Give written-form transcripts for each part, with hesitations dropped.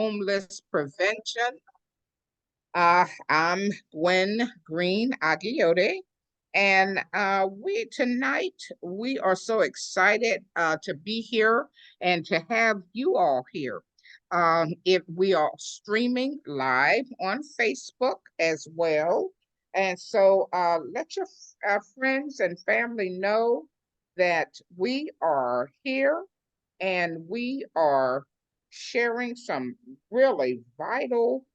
Homeless Prevention. I'm Gwen Green Aguiote, and we tonight we are so excited to be here and to have you all here. If we are streaming live on Facebook as well, and so let your friends and family know that we are here and we are sharing some really vital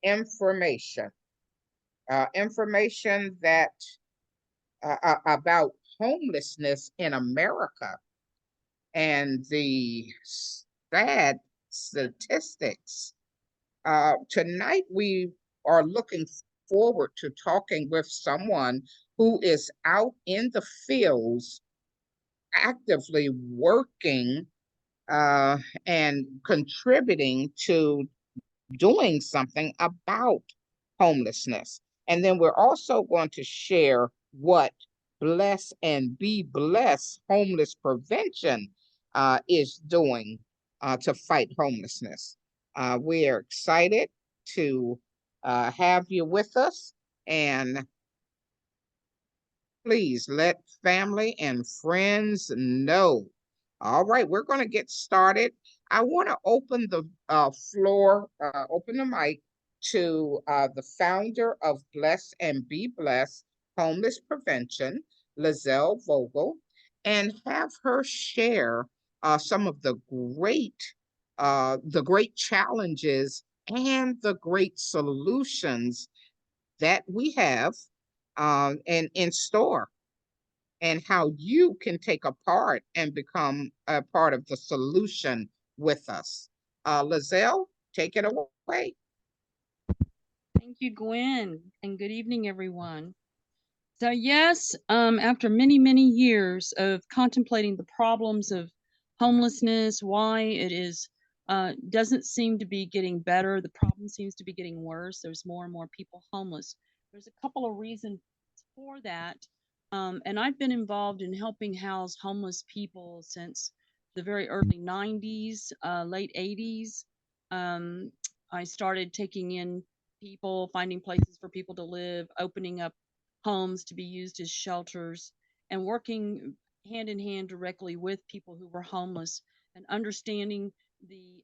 information, information that about homelessness in America and the sad statistics. Tonight, we are looking forward to talking with someone who is out in the fields actively working uh, and contributing to doing something about homelessness. And then we're also going to share what Bless and Be Blessed homeless prevention is doing to fight homelessness. We are excited to have you with us, and please let family and friends know. All right, we're going to get started. I want to open the open the mic to the founder of Bless and Be Blessed Homeless Prevention, Lizelle Vogel, and have her share some of the great challenges and the great solutions that we have and in store, and how you can take a part and become a part of the solution with us. Lizelle, take it away. Thank you, Gwen, and good evening, everyone. So, yes, after many, many years of contemplating the problems of homelessness, why it is doesn't seem to be getting better, the problem seems to be getting worse. There's more and more people homeless. There's a couple of reasons for that, and I've been involved in helping house homeless people since the very early '90s, late '80s. Um, I started taking in people, finding places for people to live, opening up homes to be used as shelters, and working hand in hand directly with people who were homeless and understanding the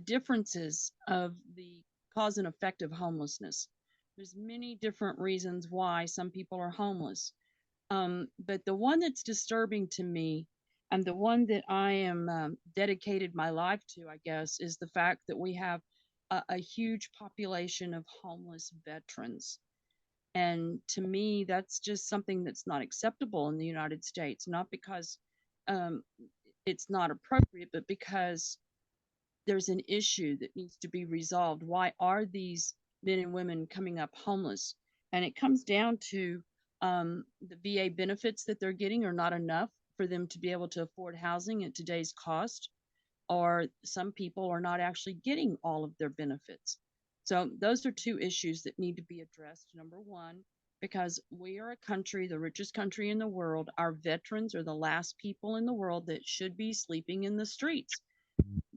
differences of the cause and effect of homelessness. There's many different reasons why some people are homeless, but the one that's disturbing to me, and the one that I am dedicated my life to, I guess, is the fact that we have a huge population of homeless veterans. And to me, that's just something that's not acceptable in the United States, not because um, it's not appropriate, but because there's an issue that needs to be resolved. Why are these men and women coming up homeless? And it comes down to the VA benefits that they're getting are not enough for them to be able to afford housing at today's cost, or some people are not actually getting all of their benefits. So, those are two issues that need to be addressed. Number one, because we are a country, the richest country in the world, our veterans are the last people in the world that should be sleeping in the streets.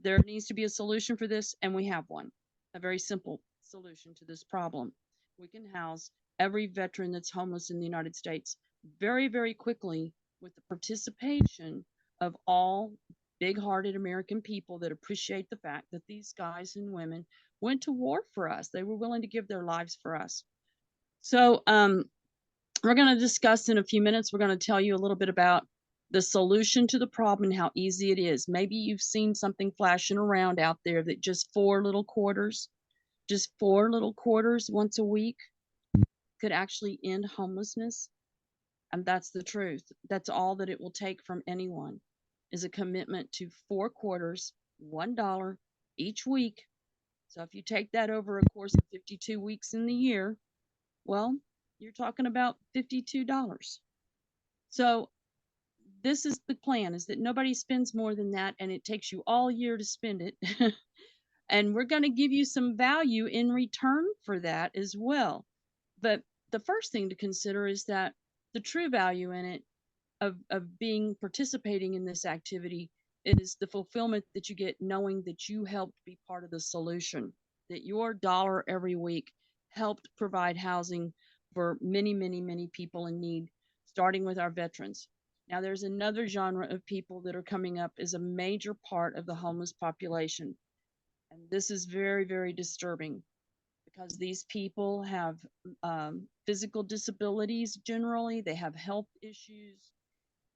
There needs to be a solution for this, and we have one. A very simple solution to this problem. We can house every veteran that's homeless in the United States very, very quickly with the participation of all big hearted American people that appreciate the fact that these guys and women went to war for us. They were willing to give their lives for us. So, we're going to discuss in a few minutes. We're going to tell you a little bit about the solution to the problem and how easy it is. Maybe you've seen something flashing around out there that just 4 little quarters once a week could actually end homelessness. And that's the truth. That's all that it will take from anyone is a commitment to 4 quarters, $1 each week. So if you take that over a course of 52 weeks in the year, well, you're talking about $52. So this is the plan, is that nobody spends more than that, and it takes you all year to spend it. And we're going to give you some value in return for that as well. But the first thing to consider is that the true value in it of being participating in this activity It is the fulfillment that you get knowing that you helped be part of the solution, that your dollar every week helped provide housing for many, many, many people in need, starting with our veterans. Now, there's another genre of people that are coming up as a major part of the homeless population. And this is very, very disturbing because these people have physical disabilities generally, they have health issues,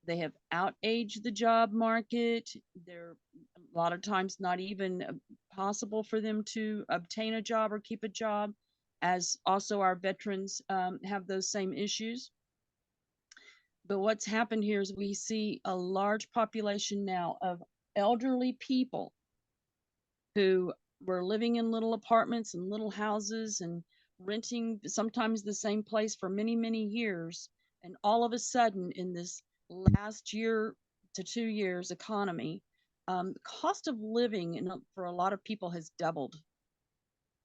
they have outaged the job market. They're a lot of times not even possible for them to obtain a job or keep a job, as also our veterans have those same issues. But what's happened here is we see a large population now of elderly people who were living in little apartments and little houses and renting sometimes the same place for many, many years. And all of a sudden, in this last year to 2 years economy, cost of living for a lot of people has doubled.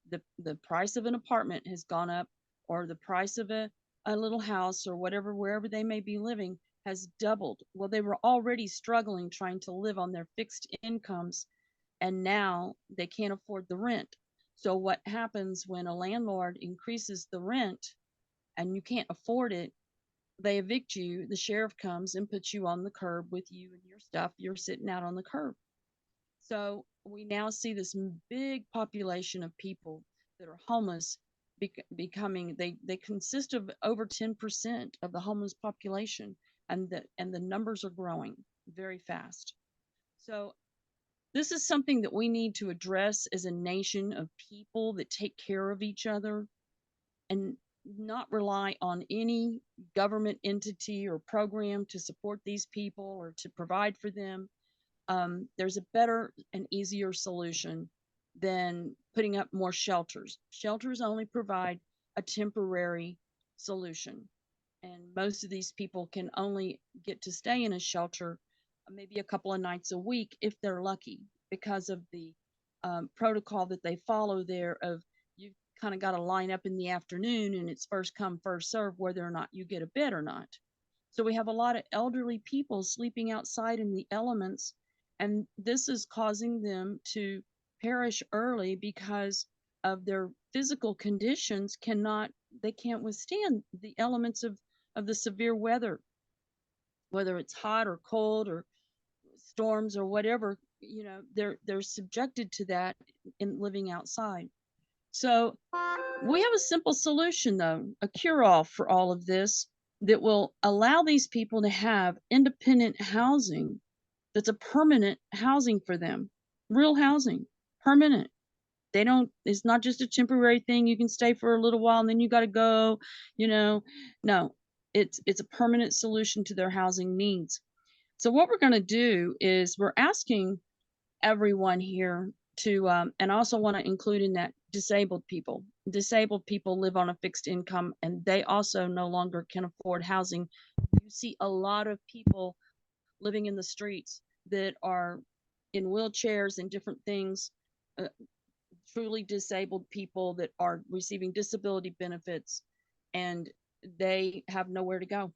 The price of an apartment has gone up, or the price of a little house or whatever, wherever they may be living, has doubled. Well, they were already struggling trying to live on their fixed incomes, and now they can't afford the rent. So what happens when a landlord increases the rent and you can't afford it? They evict you, the sheriff comes and puts you on the curb with you and your stuff. You're sitting out on the curb. So we now see this big population of people that are homeless becoming, they consist of over 10% of the homeless population, and the numbers are growing very fast. So this is something that we need to address as a nation of people that take care of each other and not rely on any government entity or program to support these people or to provide for them. There's a better and easier solution than putting up more shelters. Shelters only provide a temporary solution, and most of these people can only get to stay in a shelter maybe a couple of nights a week if they're lucky, because of the protocol that they follow there of you kind of got to line up in the afternoon and it's first come first serve whether or not you get a bed or not. So we have a lot of elderly people sleeping outside in the elements, and this is causing them to perish early because of their physical conditions cannot, they can't withstand the elements of the severe weather, whether it's hot or cold or storms or whatever. They're subjected to that in living outside. So we have a simple solution, though, a cure all for all of this, that will allow these people to have independent housing that's a permanent housing for them, real housing, permanent. They don't, it's not just a temporary thing. You can stay for a little while and then you got to go, you know. No, it's a permanent solution to their housing needs. So what we're going to do is we're asking everyone here to, and I also want to include in that disabled people. Disabled people live on a fixed income and they also no longer can afford housing. You see a lot of people living in the streets that are in wheelchairs and different things, uh, truly disabled people that are receiving disability benefits, and they have nowhere to go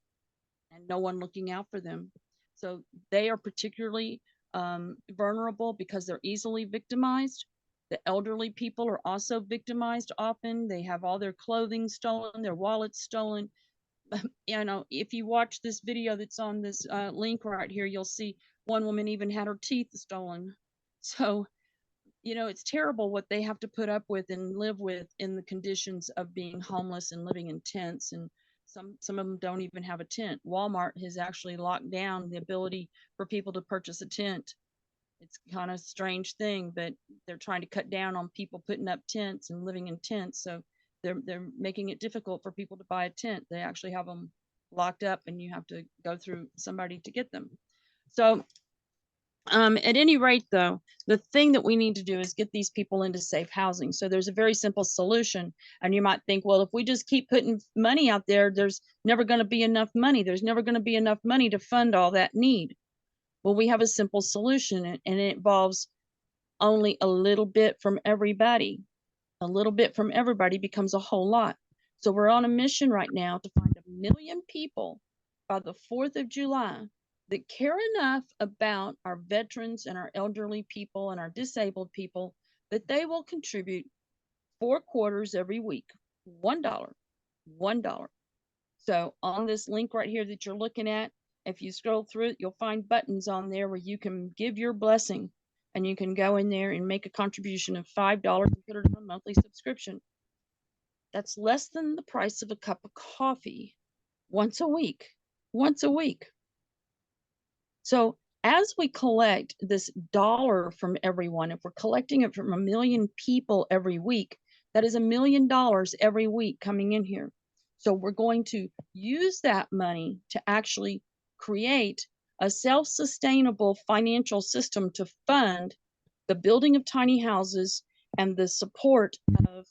and no one looking out for them. So they are particularly vulnerable because they're easily victimized. The elderly people are also victimized often. They have all their clothing stolen, their wallets stolen. If you watch this video that's on this link right here, you'll see one woman even had her teeth stolen. So, it's terrible what they have to put up with and live with in the conditions of being homeless and living in tents. And some of them don't even have a tent. Walmart has actually locked down the ability for people to purchase a tent. It's kind of a strange thing, but they're trying to cut down on people putting up tents and living in tents. So they're making it difficult for people to buy a tent. They actually have them locked up and you have to go through somebody to get them. So at any rate, though, the thing that we need to do is get these people into safe housing. So there's a very simple solution. And you might think, well, if we just keep putting money out there, there's never going to be enough money. There's never going to be enough money to fund all that need. Well, we have a simple solution, and it involves only a little bit from everybody. A little bit from everybody becomes a whole lot. So we're on a mission right now to find 1 million people by the 4th of July that care enough about our veterans and our elderly people and our disabled people that they will contribute 4 quarters every week, $1, $1. So on this link right here that you're looking at, if you scroll through it, you'll find buttons on there where you can give your blessing, and you can go in there and make a contribution of $5 and put it on a monthly subscription. That's less than the price of a cup of coffee once a week. Once a week. So as we collect this dollar from everyone, if we're collecting it from 1 million people every week, that is $1 million every week coming in here. So we're going to use that money to actually create a self-sustainable financial system to fund the building of tiny houses and the support of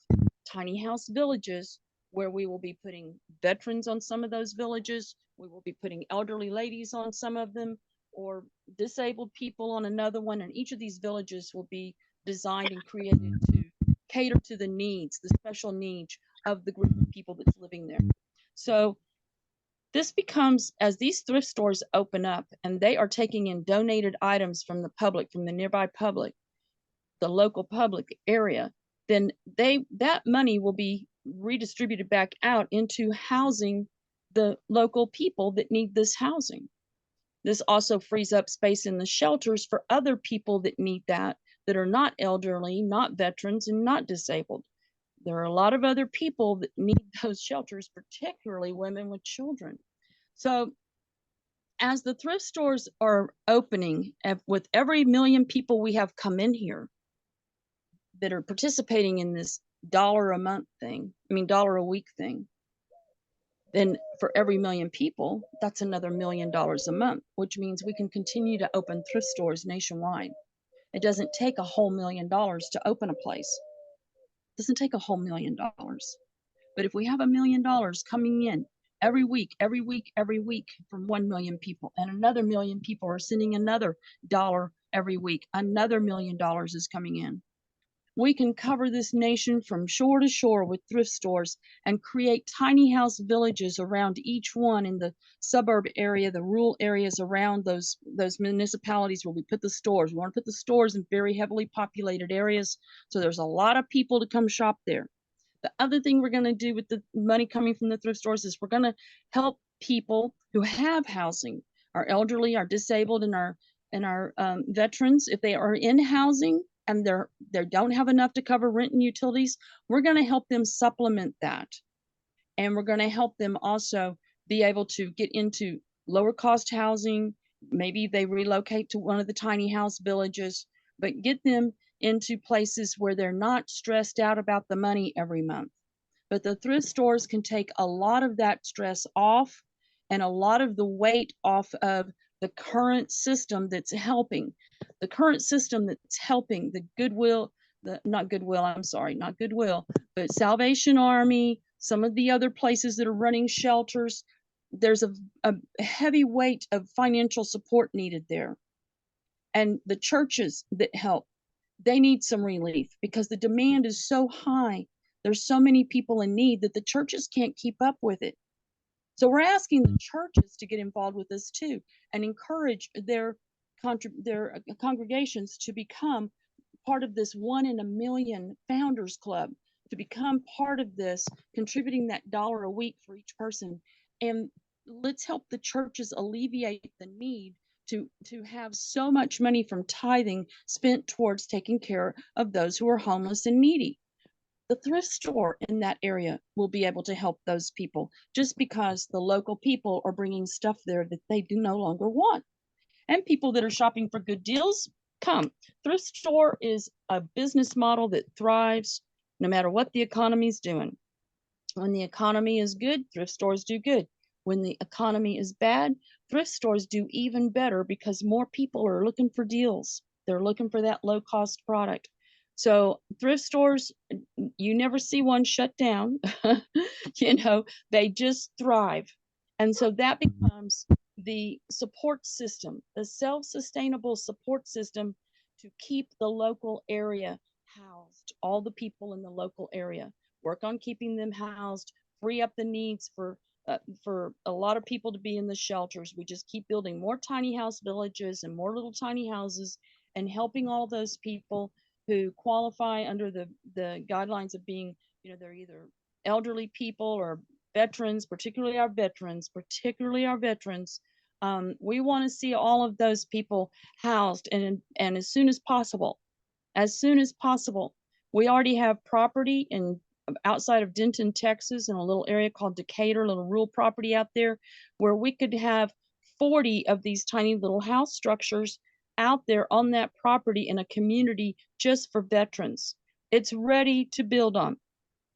tiny house villages, where we will be putting veterans on some of those villages. We will be putting elderly ladies on some of them, or disabled people on another one. And each of these villages will be designed and created to cater to the needs, the special needs of the group of people that's living there. So this becomes, as these thrift stores open up and they are taking in donated items from the public, from the nearby public, the local public area, then that money will be redistributed back out into housing the local people that need this housing. This also frees up space in the shelters for other people that need that are not elderly, not veterans, and not disabled. There are a lot of other people that need those shelters, particularly women with children. So as the thrift stores are opening, with every 1 million people we have come in here that are participating in this dollar a month thing, dollar a week thing, then for every 1 million people, that's another $1 million a month, which means we can continue to open thrift stores nationwide. It doesn't take a whole $1 million to open a place. It doesn't take a whole $1 million. But if we have $1 million coming in every week, every week, every week from 1 million people, and another 1 million people are sending another dollar every week, another $1 million is coming in. We can cover this nation from shore to shore with thrift stores and create tiny house villages around each one in the suburb area, the rural areas around those municipalities where we put the stores. We want to put the stores in very heavily populated areas, so there's a lot of people to come shop there. The other thing we're going to do with the money coming from the thrift stores is we're going to help people who have housing, our elderly, our disabled, and our veterans. If they are in housing and they don't have enough to cover rent and utilities, we're going to help them supplement that. And we're going to help them also be able to get into lower cost housing. Maybe they relocate to one of the tiny house villages, but get them into places where they're not stressed out about the money every month. But the thrift stores can take a lot of that stress off and a lot of the weight off of the current system that's helping. The current system that's helping the Goodwill, not Goodwill, I'm sorry, not Goodwill, but Salvation Army, some of the other places that are running shelters. There's a heavy weight of financial support needed there. And the churches that help, they need some relief because the demand is so high. There's so many people in need that the churches can't keep up with it. So we're asking the churches to get involved with this too and encourage their congregations to become part of this 1 in a million founders club, to become part of this, contributing that dollar a week for each person. And let's help the churches alleviate the need to have so much money from tithing spent towards taking care of those who are homeless and needy. The thrift store in that area will be able to help those people just because the local people are bringing stuff there that they do no longer want. And people that are shopping for good deals, come. Thrift store is a business model that thrives no matter what the economy is doing. When the economy is good, thrift stores do good. When the economy is bad, thrift stores do even better because more people are looking for deals. They're looking for that low cost product. So thrift stores, you never see one shut down. They just thrive. And so that becomes the support system, the self-sustainable support system to keep the local area housed, all the people in the local area. Work on keeping them housed, free up the needs for for a lot of people to be in the shelters. We just keep building more tiny house villages and more little tiny houses and helping all those people who qualify under the guidelines of being, they're either elderly people or veterans, particularly our veterans. We want to see all of those people housed and as soon as possible. We already have property in outside of Denton, Texas, in a little area called Decatur, a little rural property out there, where we could have 40 of these tiny little house structures out there on that property in a community just for veterans. It's ready to build on.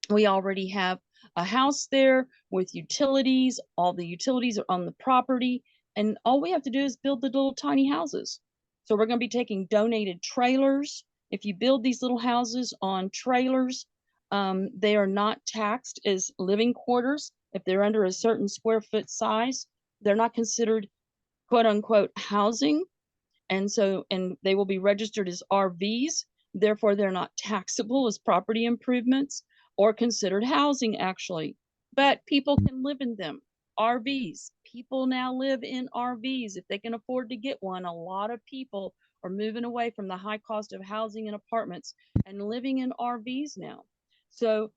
We already have a house there with utilities. All the utilities are on the property, and all we have to do is build the little tiny houses. So we're going to be taking donated trailers. If you build these little houses on trailers, they are not taxed as living quarters. If they're under a certain square foot size, they're not considered quote unquote housing, and they will be registered as RVs. Therefore, they're not taxable as property improvements or considered housing, actually. But people can live in them. RVs. People now live in RVs if they can afford to get one. A lot of people are moving away from the high cost of housing and apartments and living in RVs now. So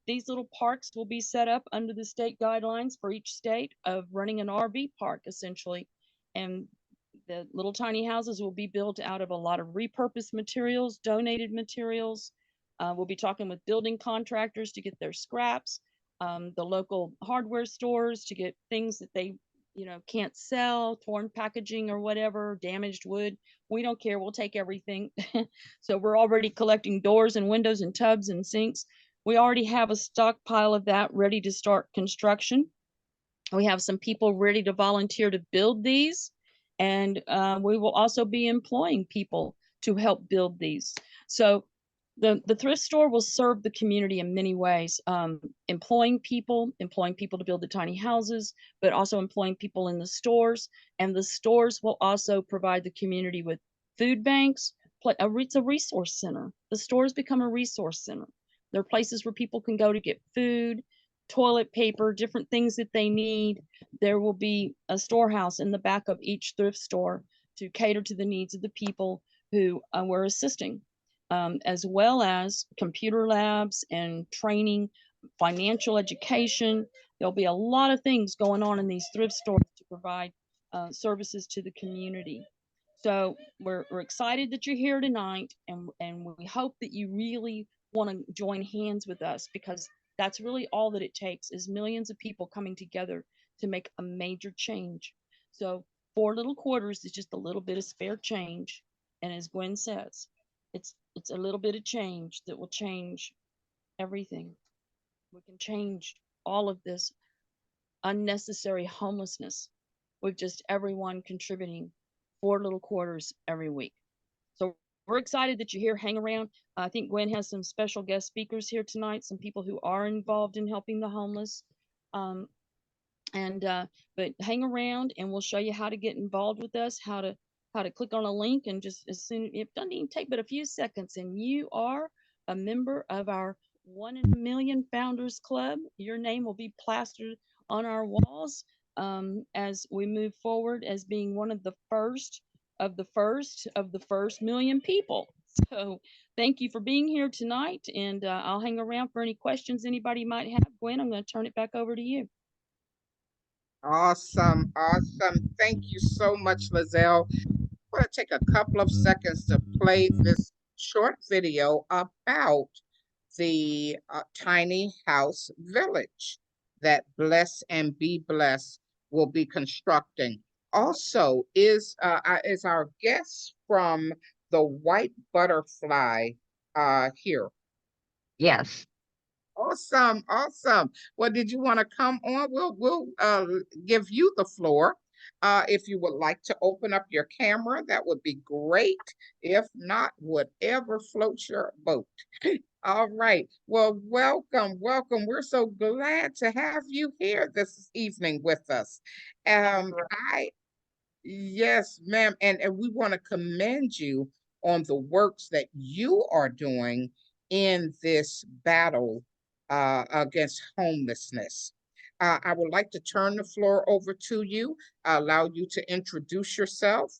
these little parks will be set up under the state guidelines for each state of running an RV park, essentially. And the little tiny houses will be built out of a lot of repurposed materials, donated materials. We'll be talking with building contractors to get their scraps, the local hardware stores to get things that they, can't sell, torn packaging or whatever, damaged wood. We don't care. We'll take everything. So we're already collecting doors and windows and tubs and sinks. We already have a stockpile of that ready to start construction. We have some people ready to volunteer to build these, and we will also be employing people to help build these. So the thrift store will serve the community in many ways, employing people to build the tiny houses, but also employing people in the stores. And the stores will also provide the community with food banks. It's a resource center. The stores become a resource center. They're places where people can go to get food, toilet paper, different things that they need. There will be a storehouse in the back of each thrift store to cater to the needs of the people who we're assisting, as well as computer labs and training, financial education. There'll be a lot of things going on in these thrift stores to provide services to the community. So we're excited that you're here tonight, and we hope that you really want to join hands with us, because that's really all that it takes is millions of people coming together to make a major change. So 4 little quarters is just a little bit of spare change. And as Gwen says, it's a little bit of change that will change everything. We can change all of this unnecessary homelessness with just everyone contributing 4 little quarters every week. So we're excited that you're here. Hang around. I think Gwen has some special guest speakers here tonight, some people who are involved in helping the homeless. Um, and but hang around and we'll show you how to get involved with us, how to click on a link, and just as soon, it doesn't even take but a few seconds, and you are a member of our 1 in a Million Founders Club. Your name will be plastered on our walls as we move forward as being one of the first of the first million people. So thank you for being here tonight, and I'll hang around for any questions anybody might have. Gwen, I'm going to turn it back over to you. Awesome, awesome. Thank you so much, Lizelle. I'm going to take a couple of seconds to play this short video about the tiny house village that Bless and Be Blessed will be constructing. Also, is our guest from the White Butterfly here? Yes. Awesome, awesome. Well, did you want to come on? We'll give you the floor. If you would like to open up your camera, that would be great. If not, whatever floats your boat. All right. Well, welcome, welcome. We're so glad to have you here this evening with us. I Yes, ma'am. And we want to commend you on the works that you are doing in this battle against homelessness. I would like to turn the floor over to you, allow you to introduce yourself,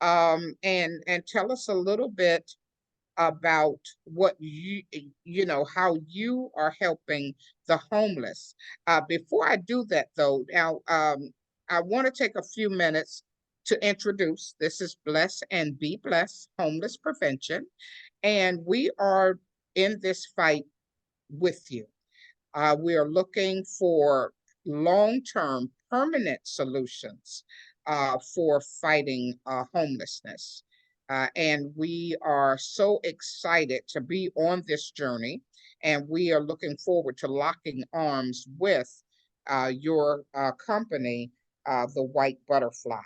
and tell us a little bit about what you know, how you are helping the homeless. Before I do that, though, now I want to take a few minutes to introduce. This is Bless and Be Blessed Homeless Prevention, and we are in this fight with you. We are looking for long-term, permanent solutions for fighting homelessness. And we are so excited to be on this journey, and we are looking forward to locking arms with your company, the White Butterfly.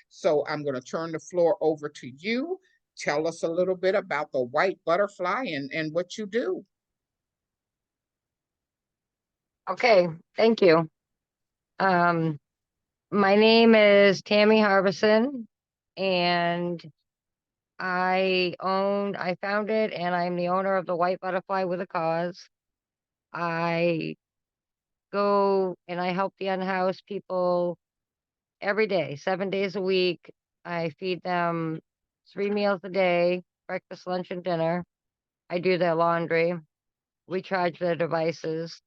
So I'm going to turn the floor over to you. Tell us a little bit about the White Butterfly and what you do. Okay, thank you. Um, my name is Tammy Harbison, and I founded, and I'm the owner of the White Butterfly with a Cause. I go and I help the unhoused people every day, 7 days a week. I feed them 3 meals a day, breakfast, lunch, and dinner. I do their laundry. We charge their devices.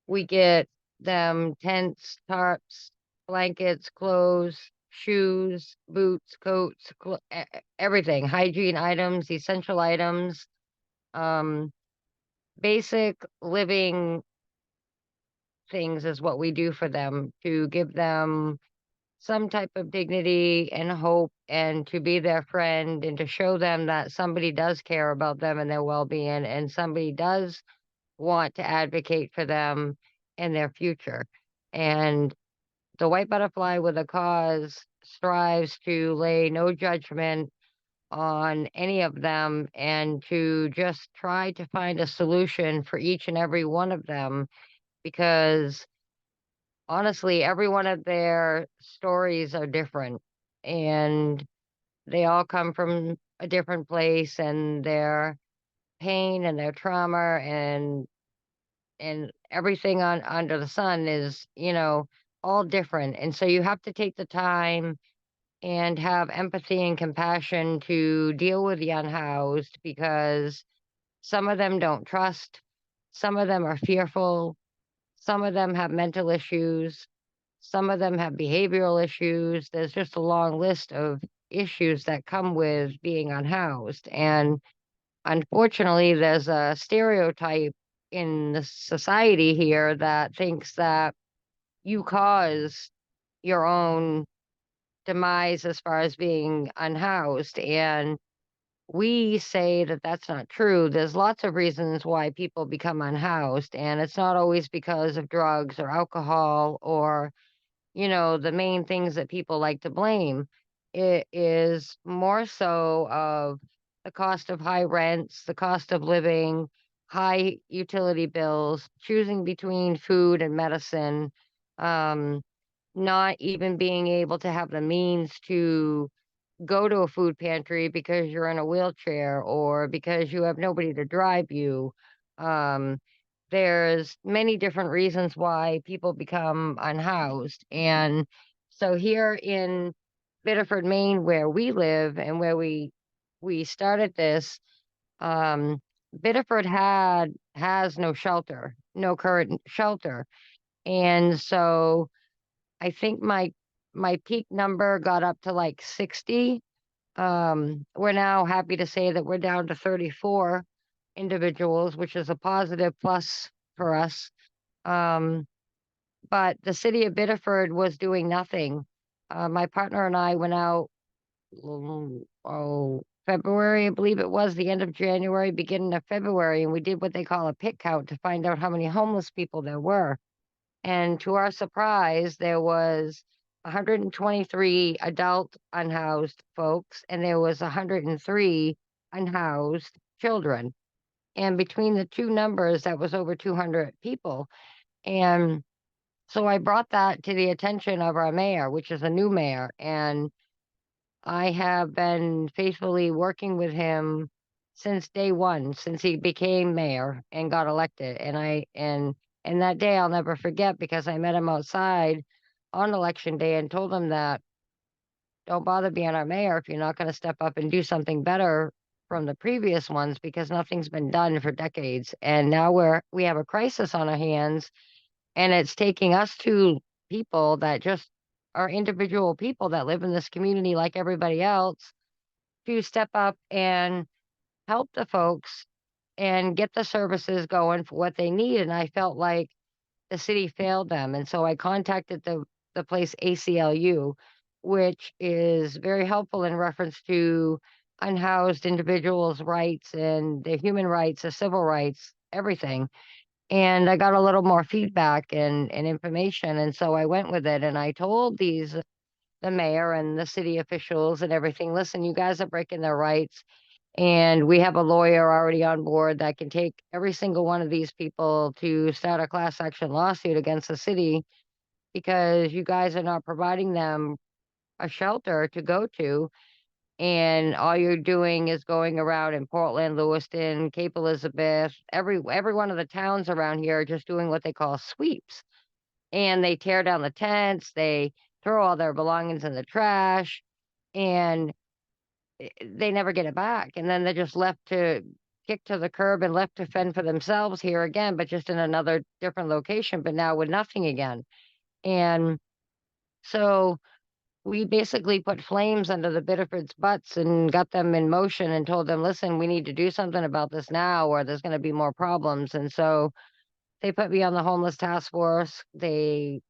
We get them tents, tarps, blankets, clothes, shoes, boots, coats, everything, hygiene items, essential items, um, basic living things is what we do for them to give them some type of dignity and hope and to be their friend and to show them that somebody does care about them and their well-being and somebody does want to advocate for them and their future. And the White Butterfly with a Cause strives to lay no judgment on any of them and to just try to find a solution for each and every one of them because honestly, every one of their stories are different and they all come from a different place and their pain and their trauma and everything on under the sun is, all different. And so you have to take the time and have empathy and compassion to deal with the unhoused because some of them don't trust, some of them are fearful, some of them have mental issues, some of them have behavioral issues. There's just a long list of issues that come with being unhoused. And unfortunately, there's a stereotype in the society here that thinks that you cause your own demise as far as being unhoused. And we say that that's not true. There's lots of reasons why people become unhoused, and it's not always because of drugs or alcohol or the main things that people like to blame. It is more so of the cost of high rents, the cost of living, high utility bills, choosing between food and medicine, um, not even being able to have the means to go to a food pantry because you're in a wheelchair or because you have nobody to drive you. Um, there's many different reasons why people become unhoused. And so here in Biddeford, Maine, where we live and where we started this, Biddeford has no shelter, no current shelter. And so I think my peak number got up to like 60. We're now happy to say that we're down to 34 individuals, which is a positive plus for us. Um, but the city of Biddeford was doing nothing. My partner and I went out, February, I believe it was the end of January, beginning of February, and we did what they call a pit count to find out how many homeless people there were. And to our surprise, there was 123 adult unhoused folks, and there was 103 unhoused children. And between the two numbers, that was over 200 people. And so I brought that to the attention of our mayor, which is a new mayor, and I have been faithfully working with him since day one, since he became mayor and got elected. And And that day I'll never forget because I met him outside on election day and told him that don't bother being our mayor if you're not going to step up and do something better from the previous ones because nothing's been done for decades. And now we have a crisis on our hands, and it's taking us two people that just are individual people that live in this community like everybody else to step up and help the folks and get the services going for what they need. And I felt like the city failed them. And so I contacted the place ACLU, which is very helpful in reference to unhoused individuals' rights and their human rights, the civil rights, everything. And I got a little more feedback and information. And so I went with it and I told the mayor and the city officials and everything, listen, you guys are breaking their rights. And we have a lawyer already on board that can take every single one of these people to start a class action lawsuit against the city because you guys are not providing them a shelter to go to. And all you're doing is going around in Portland, Lewiston, Cape Elizabeth, every one of the towns around here are just doing what they call sweeps. And they tear down the tents, they throw all their belongings in the trash, and they never get it back. And then they're just left to kick to the curb and left to fend for themselves here again, but just in another different location, but now with nothing again. And so we basically put flames under the Bitterfords' butts and got them in motion and told them, listen, we need to do something about this now, or there's going to be more problems. And so they put me on the homeless task force. They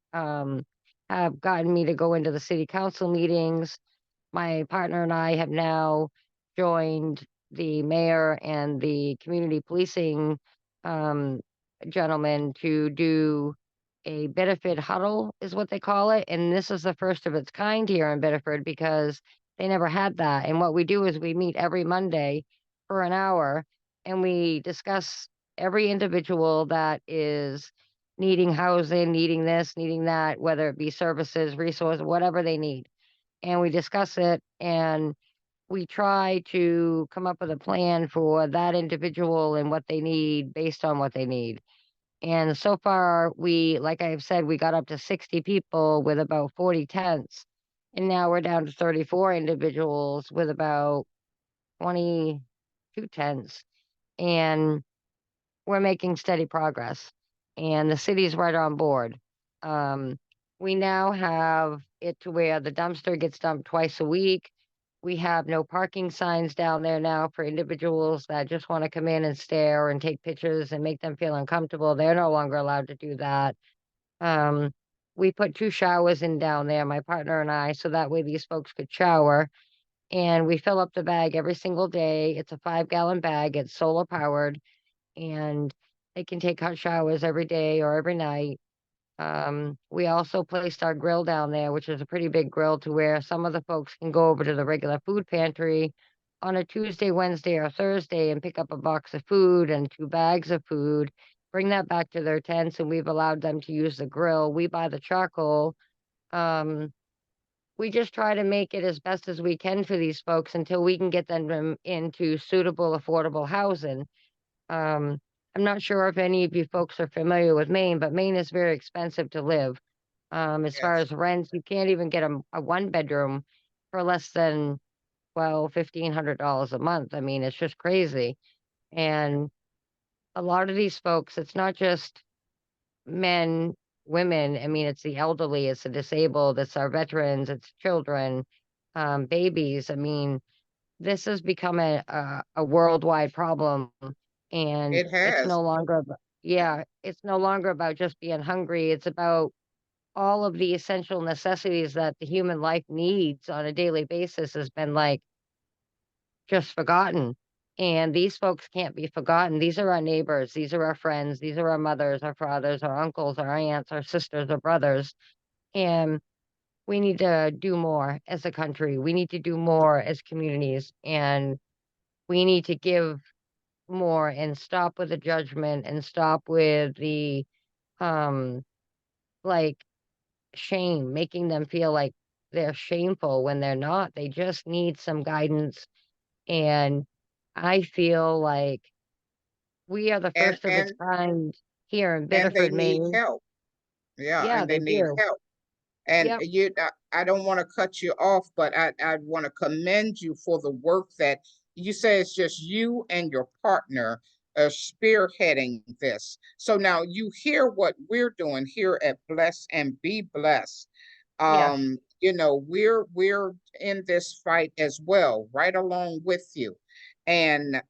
have gotten me to go into the city council meetings. My partner and I have now joined the mayor and the community policing um, gentleman to do a Bedford huddle, is what they call it. And this is the first of its kind here in Bedford because they never had that. And what we do is we meet every Monday for an hour and we discuss every individual that is needing housing, needing this, needing that, whether it be services, resources, whatever they need, and we discuss it and we try to come up with a plan for that individual and what they need based on what they need. And so far, like I've said, we got up to 60 people with about 40 tents. And now we're down to 34 individuals with about 22 tents. And we're making steady progress. And the city's right on board. Um, we now have it to where the dumpster gets dumped twice a week. We have no parking signs down there now for individuals that just want to come in and stare and take pictures and make them feel uncomfortable. They're no longer allowed to do that. Um, we put 2 showers in down there, my partner and I, so that way these folks could shower. And we fill up the bag every single day. It's a 5-gallon bag. It's solar powered and they can take hot showers every day or every night. We also placed our grill down there, which is a pretty big grill to where some of the folks can go over to the regular food pantry on a Tuesday, Wednesday, or Thursday and pick up a box of food and 2 bags of food, bring that back to their tents, and we've allowed them to use the grill. We buy the charcoal. Um, we just try to make it as best as we can for these folks until we can get them into suitable, affordable housing. Um, I'm not sure if any of you folks are familiar with Maine, but Maine is very expensive to live. As far Yes, as rents, you can't even get a 1 bedroom for less than $1,500 a month. I mean, it's just crazy. And a lot of these folks, it's not just men, women. I mean, it's the elderly, it's the disabled, it's our veterans, it's children, babies. I mean, this has become a worldwide problem, and it it's has. no longer Yeah. yeah, it's no longer about just being hungry. It's about all of the essential necessities that the human life needs on a daily basis has been like just forgotten. And these folks can't be forgotten. These are our neighbors, these are our friends, these are our mothers, our fathers, our uncles, our aunts, our sisters, our brothers. And we need to do more as a country. We need to do more as communities. And we need to give more and stop with the judgment and stop with the um like shame, making them feel like they're shameful when they're not. They just need some guidance. And I feel like we are the And first of its and kind. here in And they Biddeford, need Maine. help. Yeah, Yeah, and they they need do. help. And Yep. I don't want to cut you off, but I want to commend you for the work that you say it's just you and your partner spearheading this. So now you hear what we're doing here at Bless and Be Blessed. Yes. We're in this fight as well, right along with you. And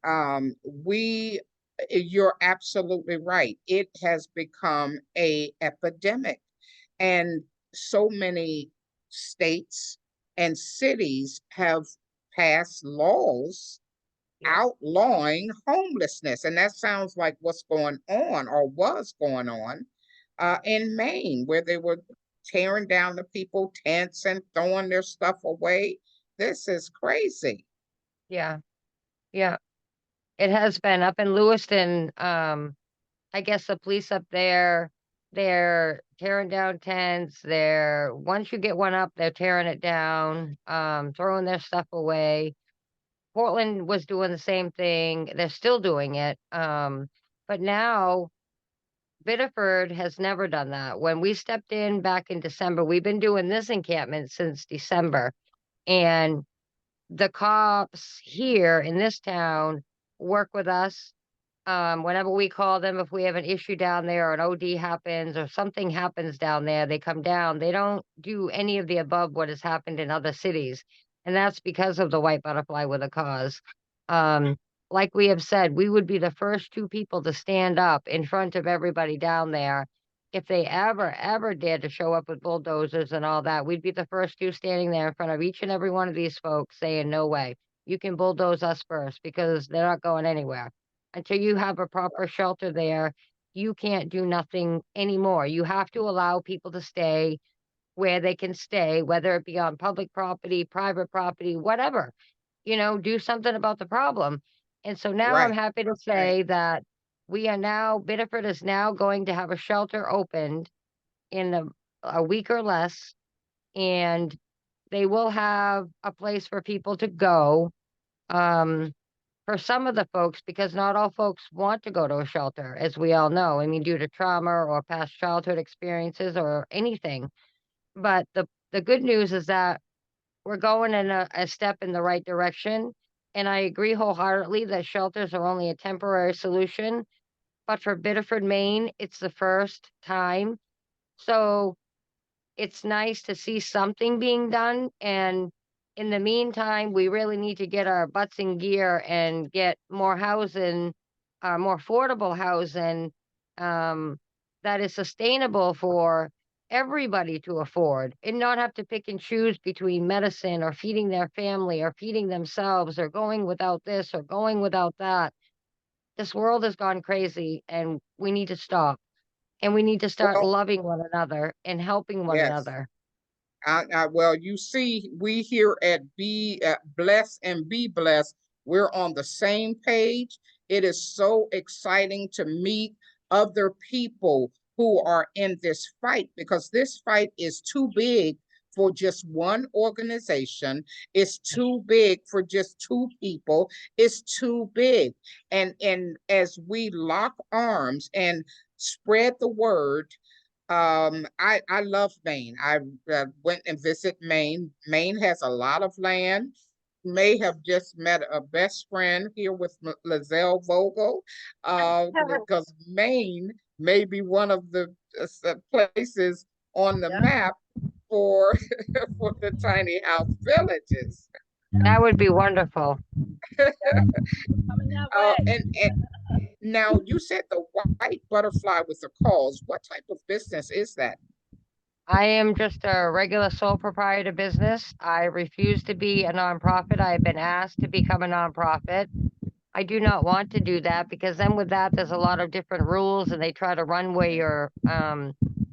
you're absolutely right. It has become a epidemic, and so many states and cities have passed laws Yep. outlawing homelessness. And that sounds like what's going on or was going on in Maine, where they were tearing down the people tents and throwing their stuff away. This is crazy. Yeah. Yeah. It has been up in Lewiston. I guess the police up there, they're tearing down tents. Once you get one up, they're tearing it down, throwing their stuff away. Portland was doing the same thing. They're still doing it. But now Biddeford has never done that. When we stepped in back in December, we've been doing this encampment since December. And the cops here in this town work with us. Whenever we call them, if we have an issue down there or an OD happens or something happens down there, they come down. They don't do any of the above what has happened in other cities. And that's because of the white butterfly with a cause. Um, like we have said, we would be the first two people to stand up in front of everybody down there. If they ever dared to show up with bulldozers and all that, we'd be the first two standing there in front of each and every one of these folks saying, no way, you can bulldoze us first because they're not going anywhere until you have a proper shelter there. You can't do nothing anymore. You have to allow people to stay where they can stay, whether it be on public property, private property, whatever. Do something about the problem. And so now I'm Right, happy to right. say that Biddeford is now going to have a shelter opened in a week or less, and they will have a place for people to go. Um, for some of the folks, because not all folks want to go to a shelter, as we all know. I mean, due to trauma or past childhood experiences or anything. But the good news is that we're going in a step in the right direction. And I agree wholeheartedly that shelters are only a temporary solution. But for Biddeford, Maine, it's the first time. So it's nice to see something being done. And in the meantime, we really need to get our butts in gear and get more housing, more affordable housing, um, that is sustainable for everybody to afford and not have to pick and choose between medicine or feeding their family or feeding themselves or going without this or going without that. This world has gone crazy and we need to stop. And we need to start Well, loving one another and helping one yes. another. Well, you see, we here at Bless and Be Blessed, we're on the same page. It is so exciting to meet other people who are in this fight, because this fight is too big for just one organization. It's too big for just two people. It's too big. And as we lock arms and spread the word, I love Maine. I went and visit Maine. Maine has a lot of land. May have just met a best friend here with Lizelle Vogel, because Maine may be one of the places on the map for for the tiny house villages. That would be wonderful. Coming that way. And now you said the white butterfly with the calls. What type of business is that? I am just a regular sole proprietor business. I refuse to be a nonprofit. I have been asked to become a nonprofit. I do not want to do that because then with that, there's a lot of different rules and they try to run where your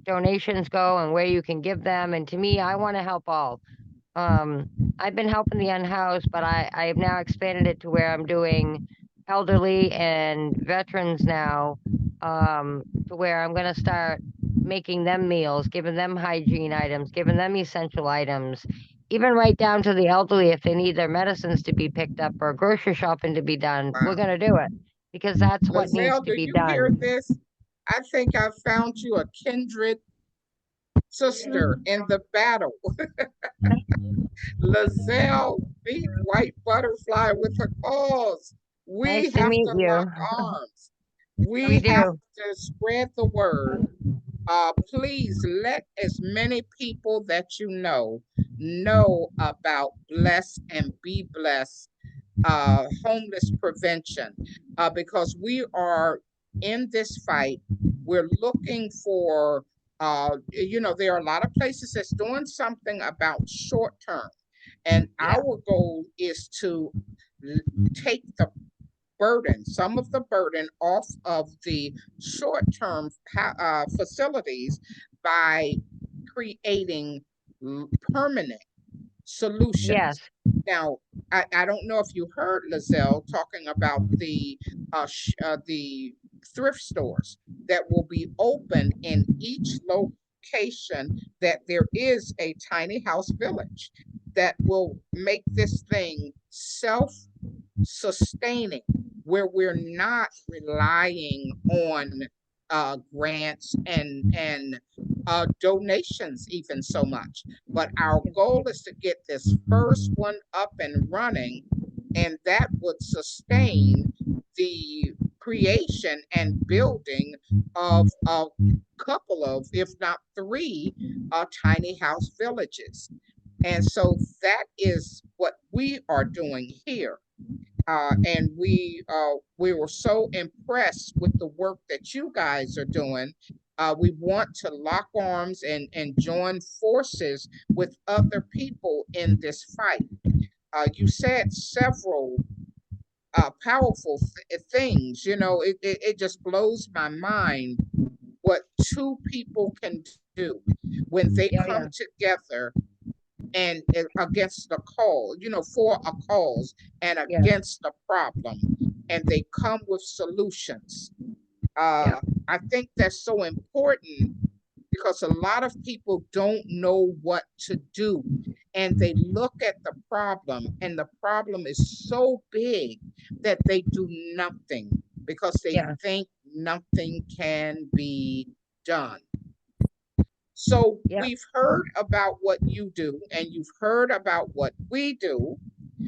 donations go and where you can give them. And to me, I want to help all. Um, I've been helping the unhoused, but I have now expanded it to where I'm doing elderly and veterans now, to where I'm gonna start making them meals, giving them hygiene items, giving them essential items, even right down to the elderly if they need their medicines to be picked up or grocery shopping to be done. We're Wow. gonna do it because that's what needs Lizelle, to do be you hear done. this? I think I found you a kindred sister in the battle. Lizelle beat White Butterfly with a cause. We Nice to have meet to you. lock arms. We We have do. to spread the word. Please let as many people that you know about Bless and Be Blessed homeless prevention because we are in this fight. We're looking for, there are a lot of places that's doing something about short term. And Yeah. our goal is to take the burden, some of the burden off of the short term facilities by creating permanent solutions. Yes. Now, I don't know if you heard Lizelle talking about the thrift stores that will be open in each location. That there is a tiny house village that will make this thing self sustaining, where we're not relying on grants and donations even so much. But our goal is to get this first one up and running, and that would sustain the creation and building of a couple of, if not three, tiny house villages. And so that is what we are doing here. And we were so impressed with the work that you guys are doing. We want to lock arms and join forces with other people in this fight. You said several powerful things. It just blows my mind what two people can do when they Yeah, come yeah. together and against the cause, for a cause and Yes. against the problem, and they come with solutions. Yeah. I think that's so important because a lot of people don't know what to do, and they look at the problem, and the problem is so big that they do nothing because they Yeah. think nothing can be done. So Yeah. we've heard about what you do and you've heard about what we do.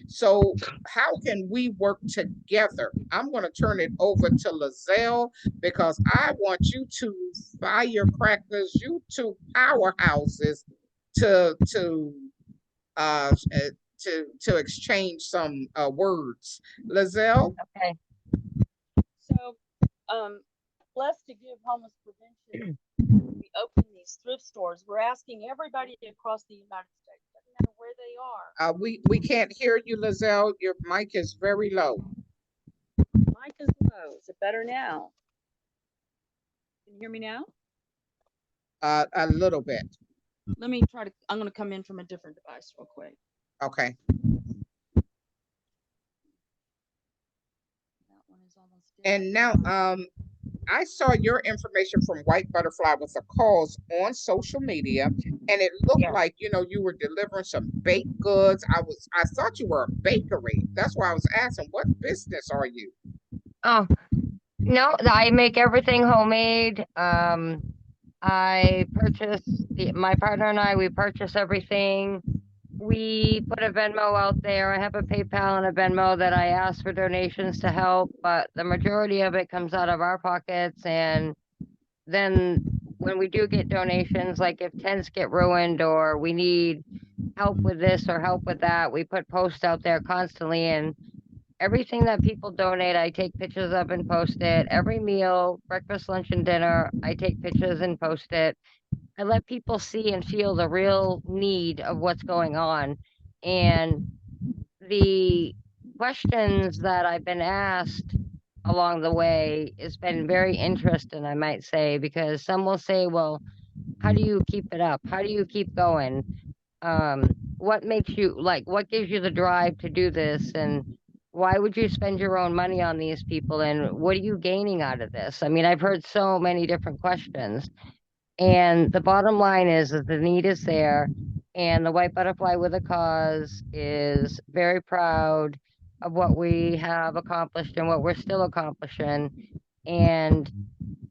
So how can we work together? I'm going to turn it over to Lizelle because I want you two firecrackers, you two powerhouses, to uh, uh, to exchange some words. Lizelle. Okay. So, blessed to give homeless prevention. We open these thrift stores. We're asking everybody across the United States, doesn't matter where they are. We can't hear you, Lizelle. Your mic is very low. Mike is low. Is it better now? Can you hear me now? A little bit. Let me try to. I'm going to come in from a different device real quick. Okay. That one is almost And dead. now, I saw your information from White Butterfly with a cause on social media, and it looked Yeah. like you were delivering some baked goods. I thought you were a bakery. That's why I was asking, what business are you? Oh, no, I make everything homemade. I purchase my partner and I, we purchase everything. We put a Venmo out there. I have a PayPal and a Venmo that I ask for donations to help, but the majority of it comes out of our pockets. And then when we do get donations, like if tents get ruined or we need help with this or help with that, we put posts out there constantly. And everything that people donate, I take pictures of and post it. Every meal, breakfast, lunch, and dinner, I take pictures and post it. I let people see and feel the real need of what's going on. And the questions that I've been asked along the way has been very interesting, I might say, because some will say, well, how do you keep it up? How do you keep going? What makes you what gives you the drive to do this? And why would you spend your own money on these people? And what are you gaining out of this? I mean, I've heard so many different questions. And the bottom line is that the need is there. And the White Butterfly with a Cause is very proud of what we have accomplished and what we're still accomplishing. And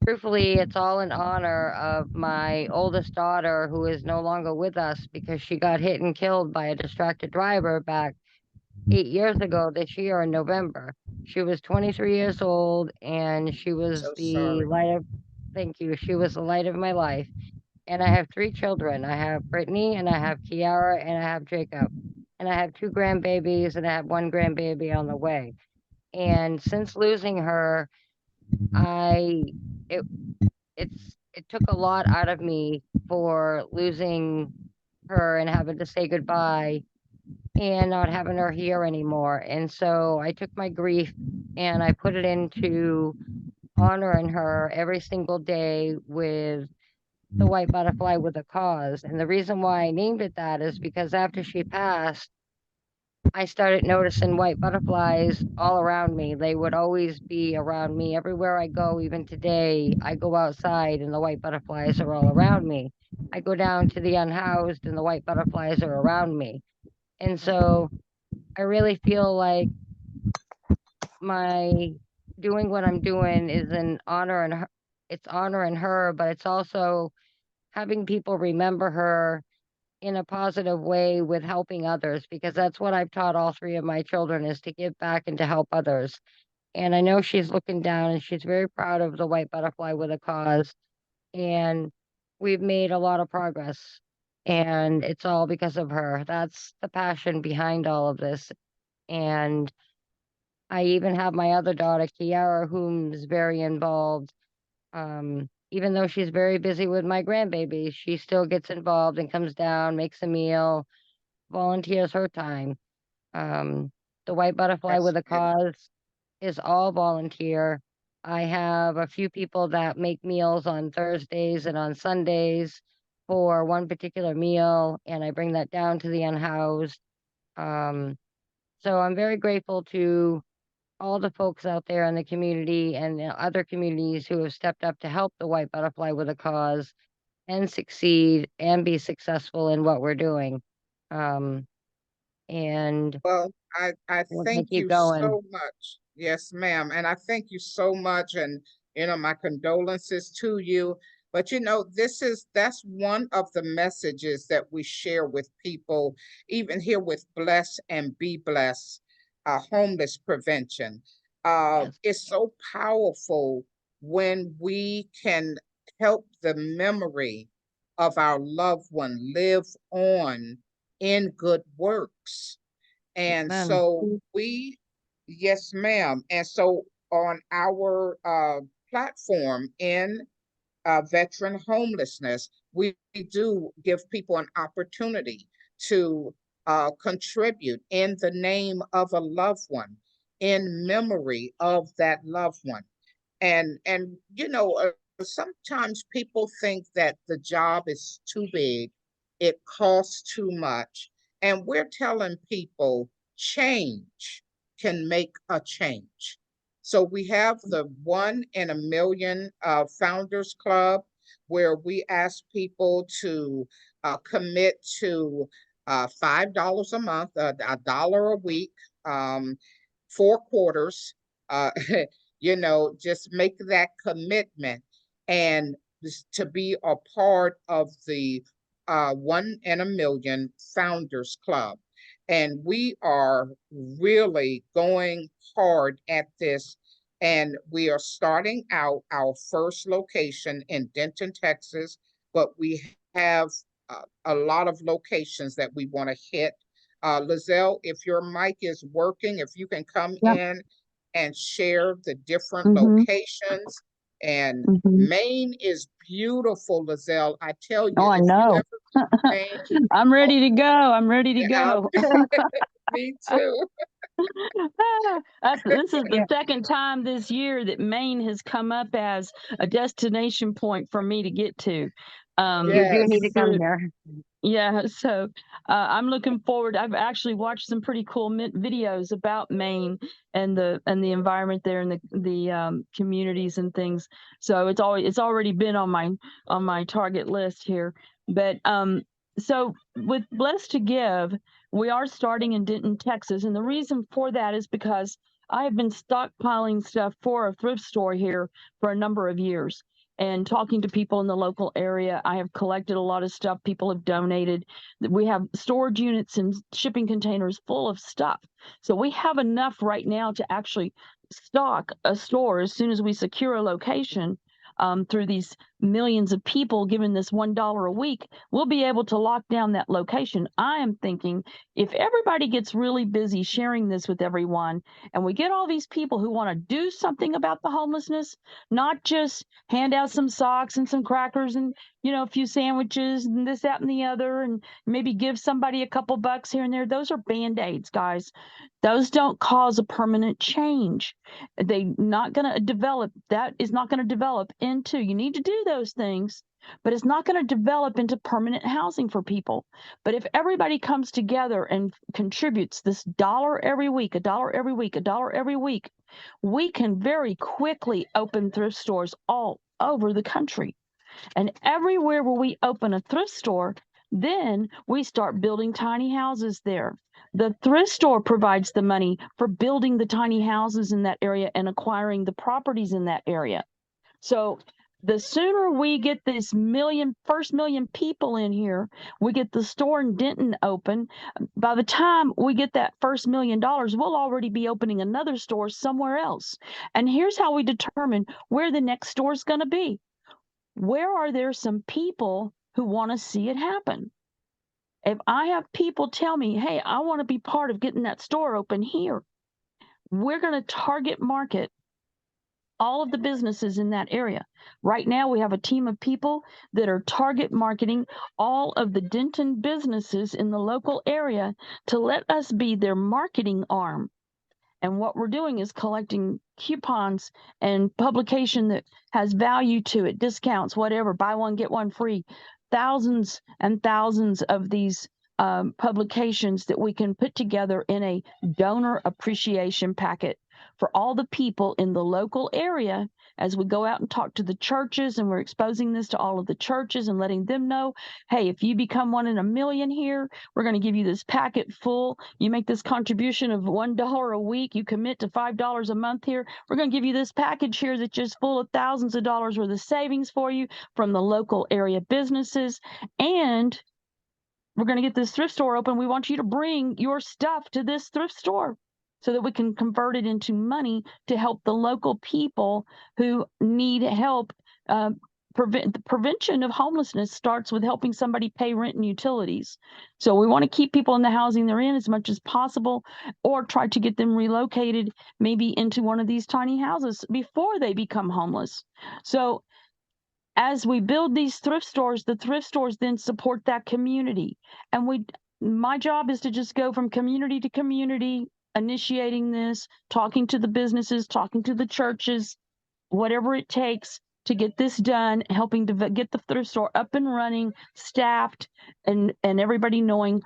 truthfully, it's all in honor of my oldest daughter, who is no longer with us because she got hit and killed by a distracted driver back 8 years ago this year in November. She was 23 years old, and she was So the sorry. light of, thank you, she was the light of my life. And I have three children. I have Brittany, and I have Kiara, and I have Jacob. And I have two grandbabies, and I have one grandbaby on the way. And since losing her, I it it took a lot out of me for losing her and having to say goodbye and not having her here anymore. And so I took my grief and I put it into honoring her every single day with the white butterfly with a cause. And the reason why I named it that is because after she passed, I started noticing white butterflies all around me. They would always be around me everywhere I go. Even today, I go outside and the white butterflies are all around me. I go down to the unhoused and the white butterflies are around me. And so I really feel like my doing what I'm doing is an honor and her. It's honoring her, but it's also having people remember her in a positive way with helping others, because that's what I've taught all three of my children, is to give back and to help others. And I know she's looking down and she's very proud of the white butterfly with a cause. And we've made a lot of progress. And it's all because of her. That's the passion behind all of this. And I even have my other daughter, Kiara, whom's very involved. Even though she's very busy with my grandbabies, she still gets involved and comes down, makes a meal, volunteers her time. Um, the White Butterfly That's with a beautiful. Cause is all volunteer. I have a few people that make meals on Thursdays and on Sundays for one particular meal, and I bring that down to the unhoused. Um, so I'm very grateful to all the folks out there in the community and the other communities who have stepped up to help the White Butterfly with a Cause and succeed and be successful in what we're doing. Um, and Well, I we're gonna thank keep you going. so much. Yes, ma'am. And I thank you so much. And, my condolences to you. But, that's one of the messages that we share with people, even here with Bless and Be Blessed, homeless prevention. Yes, It's so powerful when we can help the memory of our loved one live on in good works. And amen. so yes, ma'am. And so on our platform in veteran homelessness, we do give people an opportunity to contribute in the name of a loved one, in memory of that loved one. And sometimes people think that the job is too big, it costs too much, and we're telling people change can make a change. So we have the 1 in a Million Founders Club, where we ask people to commit to $5 a month, a dollar a week, 4 quarters. Uh, just make that commitment and to be a part of the 1 in a Million Founders Club. And we are really going hard at this. And we are starting out our first location in Denton, Texas, but we have a lot of locations that we want to hit. Lizelle, if your mic is working, if you can come Yep. in and share the different Mm-hmm. locations. And Mm-hmm. Maine is beautiful, Lizelle. I tell Oh, you, I if you know. ever visit Maine, I'm oh, ready to go. I'm ready to yeah, go. me too. This is the Yeah, second time this year that Maine has come up as a destination point for me to get to. you do need to Yes. come Through here. Yeah, so I'm looking forward. I've actually watched some pretty cool videos about Maine and the environment there and the communities and things. So it's already been on my target list here. But so with Blessed to Give, we are starting in Denton, Texas, and the reason for that is because I have been stockpiling stuff for a thrift store here for a number of years and talking to people in the local area. I have collected a lot of stuff people have donated. We have storage units and shipping containers full of stuff. So we have enough right now to actually stock a store as soon as we secure a location. Through these millions of people given this $1 a week, we'll be able to lock down that location. I am thinking if everybody gets really busy sharing this with everyone, and we get all these people who want to do something about the homelessness, not just hand out some socks and some crackers and a few sandwiches and this, that, and the other, and maybe give somebody a couple bucks here and there. Those are band-aids, guys. Those don't cause a permanent change. They not going to develop. That is not going to develop into. You need to do those things, but it's not going to develop into permanent housing for people. But if everybody comes together and contributes this dollar every week, a dollar every week, a dollar every week, we can very quickly open thrift stores all over the country. And everywhere where we open a thrift store, then we start building tiny houses there. The thrift store provides the money for building the tiny houses in that area and acquiring the properties in that area. So the sooner we get this first million people in here, we get the store in Denton open. By the time we get that first $1 million, we'll already be opening another store somewhere else. And here's how we determine where the next store is going to be. Where are there some people who want to see it happen? If I have people tell me, hey, I want to be part of getting that store open here, we're going to target market all of the businesses in that area. Right now, we have a team of people that are target marketing all of the Denton businesses in the local area to let us be their marketing arm. And what we're doing is collecting coupons and publication that has value to it, discounts, whatever, buy one, get one free, thousands and thousands of these publications that we can put together in a donor appreciation packet for all the people in the local area as we go out and talk to the churches, and we're exposing this to all of the churches and letting them know, hey, if you become one in a million here, we're going to give you this packet full. You make this contribution of $1 a week, you commit to $5 a month here, we're going to give you this package here that's just full of thousands of dollars worth of savings for you from the local area businesses. And we're going to get this thrift store open. We want you to bring your stuff to this thrift store so that we can convert it into money to help the local people who need help. The prevention of homelessness starts with helping somebody pay rent and utilities. So we want to keep people in the housing they're in as much as possible, or try to get them relocated maybe into one of these tiny houses before they become homeless. So as we build these thrift stores, the thrift stores then support that community. And my job is to just go from community to community, initiating this, talking to the businesses, talking to the churches, whatever it takes to get this done, helping to get the thrift store up and running, staffed, and everybody knowing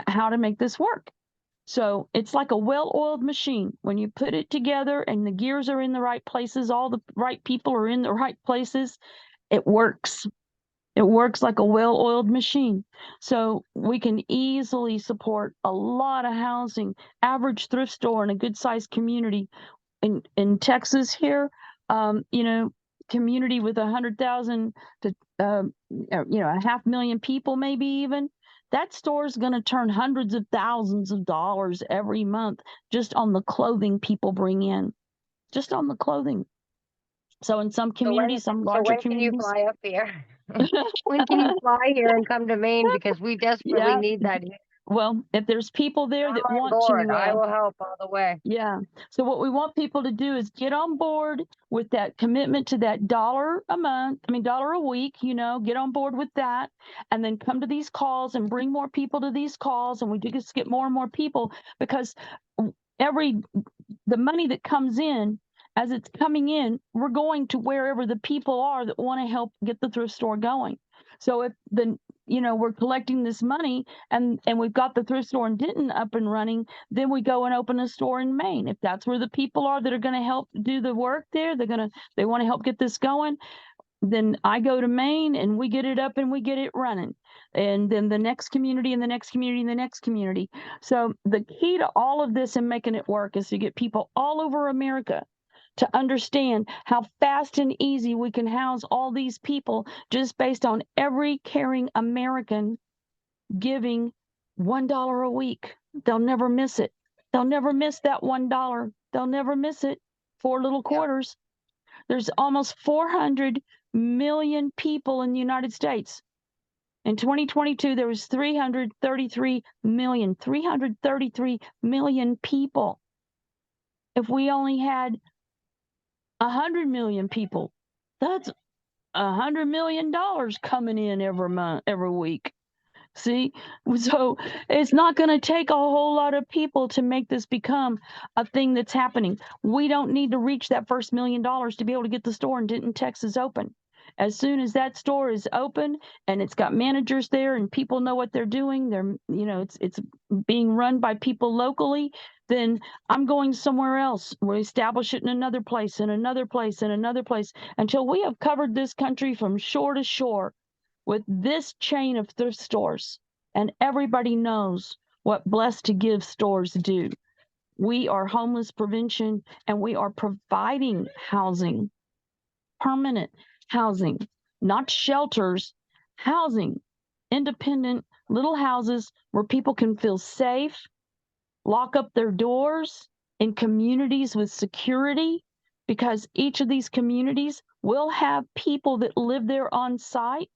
how to make this work. So it's like a well-oiled machine. When you put it together and the gears are in the right places, all the right people are in the right places, it works. It works like a well-oiled machine. So we can easily support a lot of housing, average thrift store in a good-sized community in Texas here, community with 100,000 to, a 500,000 people, maybe even. That store is going to turn hundreds of thousands of dollars every month just on the clothing people bring in, just on the clothing. So in some communities, some larger when can you communities. fly up here? When can you fly here and come to Maine? Because we desperately Yeah. need that here. Well, if there's people there I'm that on want board. to, I will help all the way. yeah. So what we want people to do is get on board with that commitment to that $1 a month, $1 a week, get on board with that, and then come to these calls and bring more people to these calls. And we just get more and more people, because the money that comes in, as it's coming in, we're going to wherever the people are that want to help get the thrift store going. So if we're collecting this money and we've got the thrift store in Denton up and running, then we go and open a store in Maine. If that's where the people are that are going to help do the work there, they want to help get this going. then I go to Maine and we get it up and we get it running. And then the next community and the next community and the next community. So the key to all of this and making it work is to get people all over America to understand how fast and easy we can house all these people just based on every caring American giving $1 a week. They'll never miss it. They'll never miss that $1. They'll never miss it. 4 little quarters. There's almost 400 million people in the United States. In 2022, there was 333 million people. If we only had 100 million people, that's $100 million coming in every month, every week. See, so it's not going to take a whole lot of people to make this become a thing that's happening. We don't need to reach that first $1 million to be able to get the store in Denton, Texas open. As soon as that store is open and it's got managers there and people know what they're doing, it's being run by people locally, then I'm going somewhere else. We'll establish it in another place, and another place, and another place, until we have covered this country from shore to shore with this chain of thrift stores, and everybody knows what Blessed to Give stores do. We are homeless prevention, and we are providing housing, permanent housing, not shelters, housing, independent little houses where people can feel safe, lock up their doors in communities with security, because each of these communities will have people that live there on site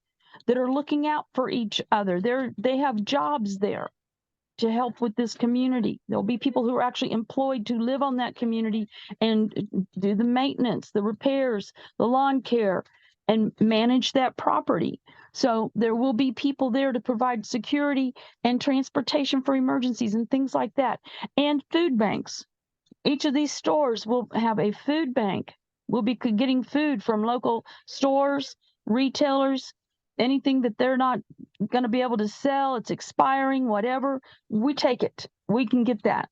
that are looking out for each other. They have jobs there to help with this community. There'll be people who are actually employed to live on that community and do the maintenance, the repairs, the lawn care, and manage that property. So there will be people there to provide security and transportation for emergencies and things like that, and food banks. Each of these stores will have a food bank. We'll be getting food from local stores, retailers, anything that they're not going to be able to sell, it's expiring, whatever, we take it. We can get that.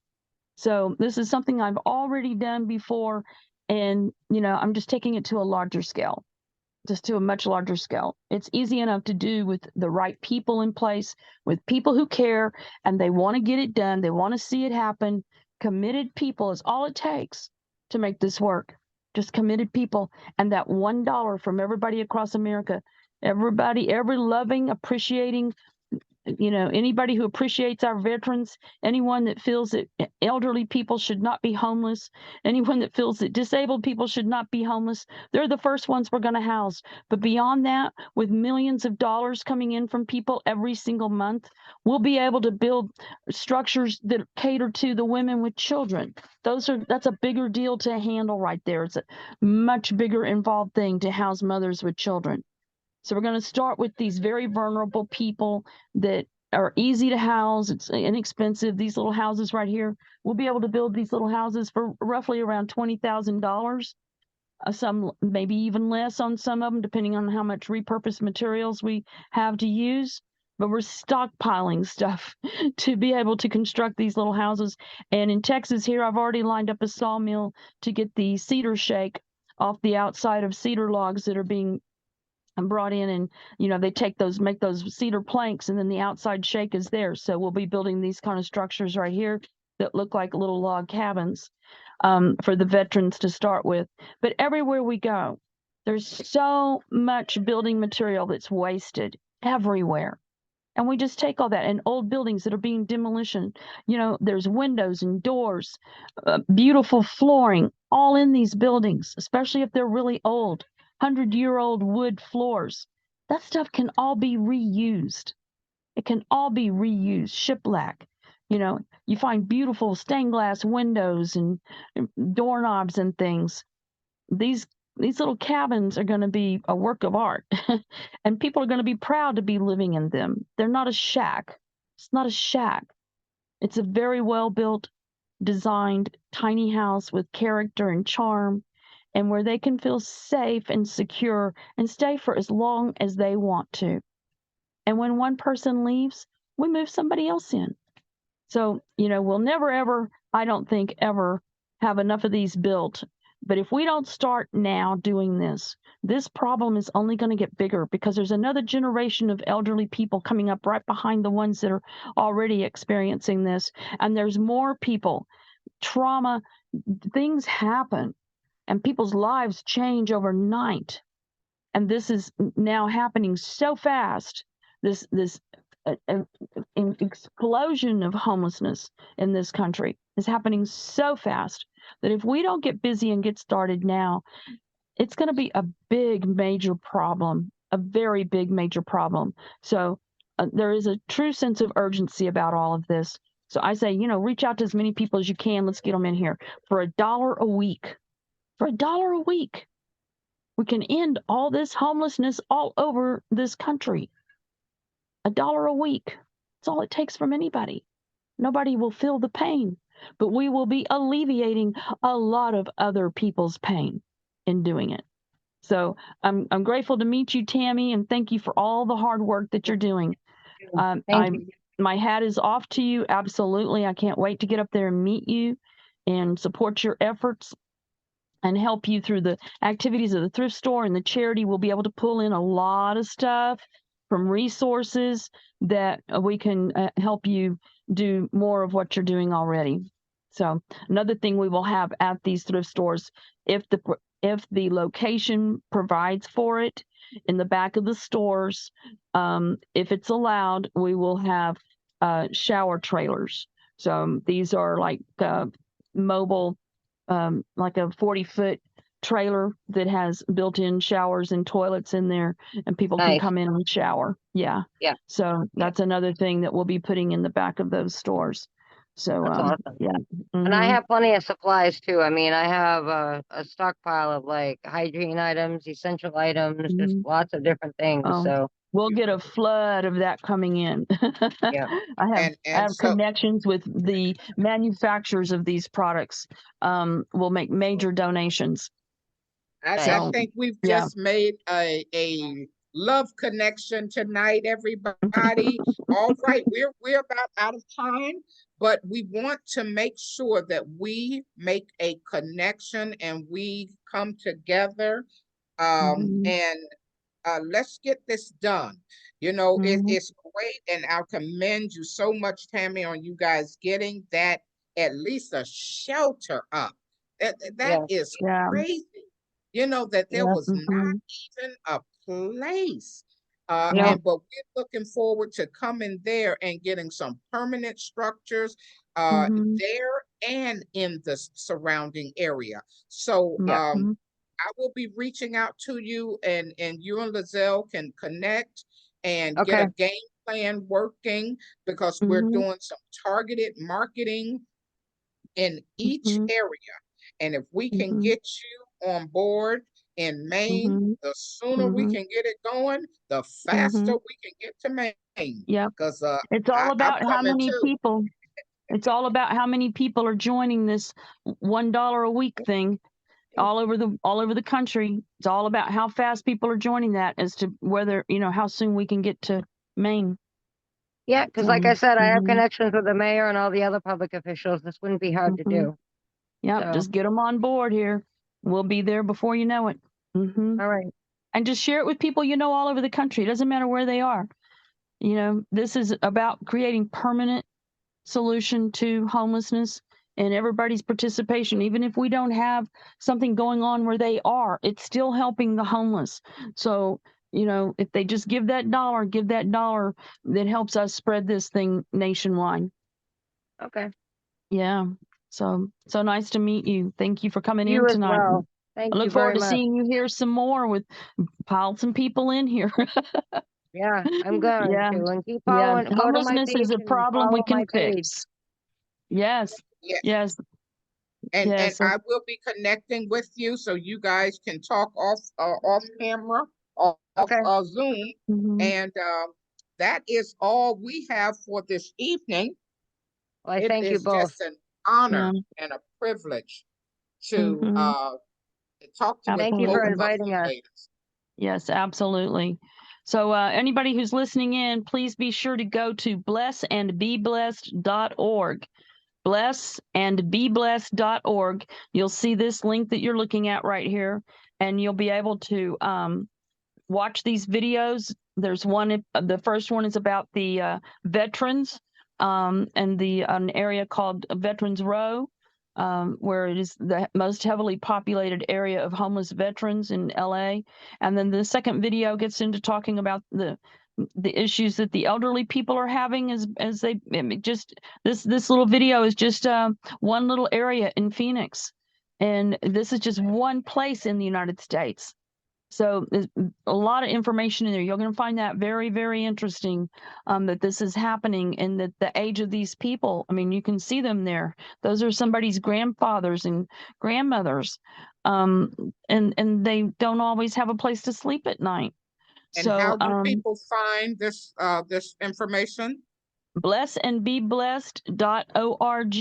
So this is something I've already done before, and I'm just taking it to a larger scale, just to a much larger scale. It's easy enough to do with the right people in place, with people who care and they want to get it done. They want to see it happen. Committed people is all it takes to make this work. Just committed people, and that $1 from everybody across America. Everybody, every loving, appreciating, anybody who appreciates our veterans, anyone that feels that elderly people should not be homeless, anyone that feels that disabled people should not be homeless, they're the first ones we're going to house. But beyond that, with millions of dollars coming in from people every single month, we'll be able to build structures that cater to the women with children. That's a bigger deal to handle right there. It's a much bigger involved thing to house mothers with children. So we're going to start with these very vulnerable people that are easy to house. It's inexpensive. These little houses right here, we'll be able to build these little houses for roughly around $20,000. Some maybe even less on some of them, depending on how much repurposed materials we have to use. But we're stockpiling stuff to be able to construct these little houses. And in Texas here, I've already lined up a sawmill to get the cedar shake off the outside of cedar logs that are being brought in, and they make those cedar planks, and then the outside shake is there. So we'll be building these kind of structures right here that look like little log cabins for the veterans to start with. But everywhere we go, there's so much building material that's wasted everywhere. And we just take all that, and old buildings that are being demolished, there's windows and doors, beautiful flooring, all in these buildings, especially if they're really old, 100-year-old wood floors. That stuff can all be reused. It can all be reused. Shiplap. You find beautiful stained glass windows and doorknobs and things. These little cabins are going to be a work of art, and people are going to be proud to be living in them. They're not a shack. It's not a shack. It's a very well built, designed tiny house with character and charm, and where they can feel safe and secure and stay for as long as they want to. And when one person leaves, we move somebody else in. So, we'll never, ever, I don't think, ever have enough of these built But if we don't start now doing this problem is only going to get bigger because there's another generation of elderly people coming up right behind the ones that are already experiencing this. And there's more people. Trauma, things happen, and people's lives change overnight. And this is now happening so fast. This an explosion of homelessness in this country is happening so fast that if we don't get busy and get started now, it's going to be a big major problem, a very big major problem. So there is a true sense of urgency about all of this. So I say, reach out to as many people as you can. Let's get them in here for $1 a week. For $1 a week, we can end all this homelessness all over this country. $1 a week. That's all it takes from anybody. Nobody will feel the pain, but we will be alleviating a lot of other people's pain in doing it. So I'm grateful to meet you, Tammy, and thank you for all the hard work that you're doing. Thank you. My hat is off to you. Absolutely. I can't wait to get up there and meet you and support your efforts and help you through the activities of the thrift store and the charity. We'll be able to pull in a lot of stuff from resources that we can help you do more of what you're doing already. So another thing we will have at these thrift stores, if the location provides for it, in the back of the stores, if it's allowed, we will have shower trailers. So these are like mobile, like a 40-foot trailer that has built-in showers and toilets in there, and people can Nice. come in and shower. Yeah. Yeah. So that's another thing that we'll be putting in the back of those stores. So That's awesome. yeah. And I have plenty of supplies too. I mean, I have a stockpile of like hygiene items, essential items, just lots of different things. Oh, So we'll get a flood of that coming in. yeah. I And have so connections with the manufacturers of these products. We'll make major donations. I Nice. think we've Yeah. just made a love connection tonight, everybody. All right, we're about out of time, but we want to make sure that we make a connection and we come together, Mhm. and let's get this done. Mhm. It's great, and I commend you so much, Tammy, on you guys getting that at least a shelter up. That Yeah. is Yeah. crazy. That there Yeah. was not even a place. No. But we're looking forward to coming there and getting some permanent structures Mhm. there and in the surrounding area. So Yeah. I will be reaching out to you, and you and Lizelle can connect and get Okay. a game plan working, because we're Mhm. doing some targeted marketing in each Mhm. area. And if we can Mhm. get you on board in Maine, Mhm. the sooner we Mhm. can get it going, the faster Mhm. we can get to Maine. Yep. Because It's all I'm about how coming many too. people. It's all about how many people are joining this $1 a week thing all over the country. It's all about how fast people are joining that as to whether, how soon we can get to Maine. Yeah, because So, like I said, I have mhm, connections with the mayor and all the other public officials. This wouldn't be hard to mhm. do. Yep, So, just get them on board here. We'll be there before you know it. all right. And just share it with people all over the country. It doesn't matter where they are. This is about creating permanent solution to homelessness and everybody's participation. Even if we don't have something going on where they are, it's still helping the homeless. So, if they just give that dollar, that helps us spread this thing nationwide. Okay. Yeah. So nice to meet you. Thank you for coming in You as tonight. well. I Thank you look forward very to much. seeing you here some more with pile some people in here. Yeah, I'm going Yeah. to. And keep Yeah. following, go to my Homelessness page is a and problem we follow can my page. fix. Yes. Yes. Yes. And Yes. I will be connecting with you so you guys can talk off camera, off Okay. Zoom. Mhm. And that is all we have for this evening. Well, I It thank you is both. just an honor Yeah. and a privilege to Mhm. talk with Thank you both for Absolutely. of inviting you us. ladies. Yes, absolutely. So anybody who's listening in, please be sure to go to blessandbeblessed.org. blessandbeblessed.org. You'll see this link that you're looking at right here, and you'll be able to watch these videos. There's one, the first one is about the veterans and an area called Veterans Row, where it is the most heavily populated area of homeless veterans in LA. And then the second video gets into talking about the issues that the elderly people are having as they just this little video is just one little area in Phoenix, and this is just one place in the United States. So there's a lot of information in there. You're going to find that very, very interesting, that this is happening, and that the age of these people, I mean, you can see them there. Those are somebody's grandfathers and grandmothers, and they don't always have a place to sleep at night. And how So do people find this this information? blessandbeblessed.org.